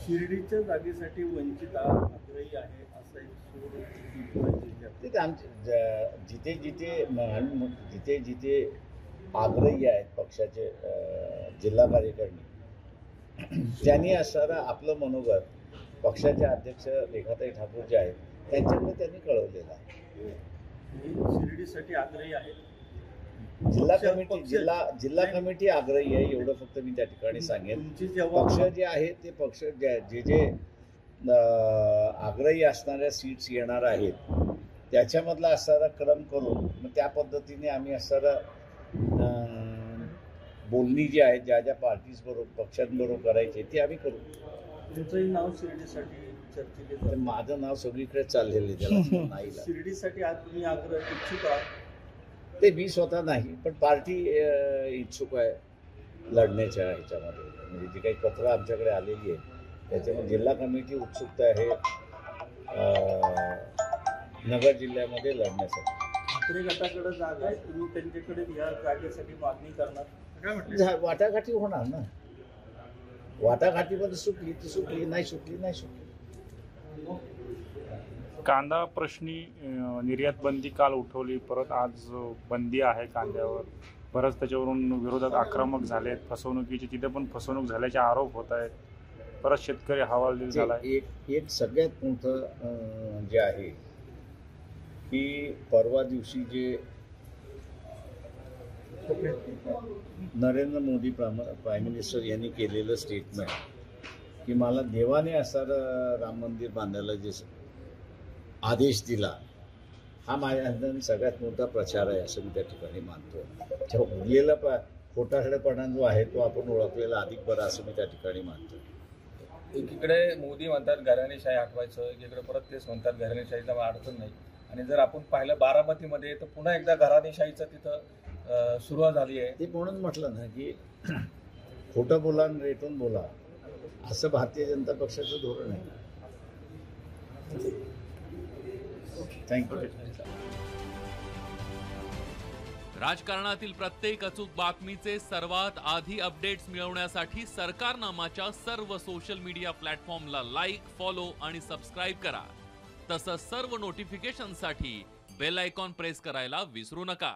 शिर्डीच्या जागेसाठी वंचित आग्रही आहे असं एक सूर ते आमचे जिथे जिथे आग्रही आहेत पक्षाचे जिल्हा कार्यकारिणी त्यांनी असणारा आपलं मनोगत पक्षाचे अध्यक्ष रेखाताई ठाकूर जे आहेत त्यांच्याकडे त्यांनी कळवलेलं आहे. शिर्डीसाठी आग्रही आहे. जिल्हा कमिटी आग्रही आहे एवढं फक्त मी त्या ठिकाणी सांगेन. पक्ष जे आहे ते पक्ष जे आग्रही असणाऱ्या सीट्स येणार आहेत त्याच्यामधला असणारा क्रम करून मग त्या पद्धतीने आम्ही असणारा बोलणी जी आहेत ज्या ज्या पार्टीज बरोबर पक्षांबरोबर करायची ती आम्ही करू. तुमचंही नाव शिर्डीसाठी चर्चेत माझं नाव सगळीकडे चाललेलं आहे त्याला नाही. शिर्डीसाठी आज तुम्ही आग्रह इच्छुक आहात? ते मी स्वतः नाही पण पार्टी इच्छुक आहे लढण्याच्या ह्याच्यामध्ये. म्हणजे जी काही पत्रं आमच्याकडे आलेली आहे त्याच्यामध्ये जिल्हा कमिटी उत्सुकता आहे नगर जिल्ह्यामध्ये लढण्यासाठी. ठाकरे गटाकडे जागा आहे, तुम्ही त्यांच्याकडे या जागेसाठी मागणी करणार? वाटाघाटी होणार ना. वाटाघाटीमध्ये सुटली ती सुटली, नाही सुटली नाही सुटली. कांदा प्रश्नी निर्यात बंदी काल उठवली, परत आज बंदी आहे कांद्यावर. परत त्याच्यावरून विरोधात आक्रमक झालेत, फसवणुकीची तिथे पण फसवणूक झाल्याचे आरोप होत आहेत. परत शेतकरी हवालदिल झाला. एक सगळ्यात मोठं जे आहे की परवा दिवशी जे नरेंद्र मोदी प्राईम मिनिस्टर यांनी केलेलं स्टेटमेंट की मला देवाने असणारं राम मंदिर बांधायला जे आदेश दिला हा माझ्या सगळ्यात मोठा प्रचार आहे असं मी त्या ठिकाणी मानतो. उरलेला खोटारडेपणा जो आहे तो आपण ओळखलेला अधिक बरा असं मी त्या ठिकाणी मानतो. एकीकडे मोदी म्हणतात घराणेशाही हटवायचं, एकीकडे परत तेच म्हणतात घराणेशाहीला अडचण नाही. आणि जर आपण पाहिलं बारामतीमध्ये तर पुन्हा एकदा घराणेशाहीचं तिथं सुरुवात झाली आहे. ते म्हणून म्हटलं ना की खोटं बोला आणि रेटून बोला असं भारतीय जनता पक्षाचं धोरण आहे. थँक्यू. राजकारणातील प्रत्येक अचूक बातमीचे सर्वात आधी अपडेट्स मिळवण्यासाठी सरकारनामाच्या सर्व सोशल मीडिया प्लॅटफॉर्मला लाईक, फॉलो आणि सबस्क्राईब करा. तसंच सर्व नोटिफिकेशनसाठी बेल आयकॉन प्रेस करायला विसरू नका.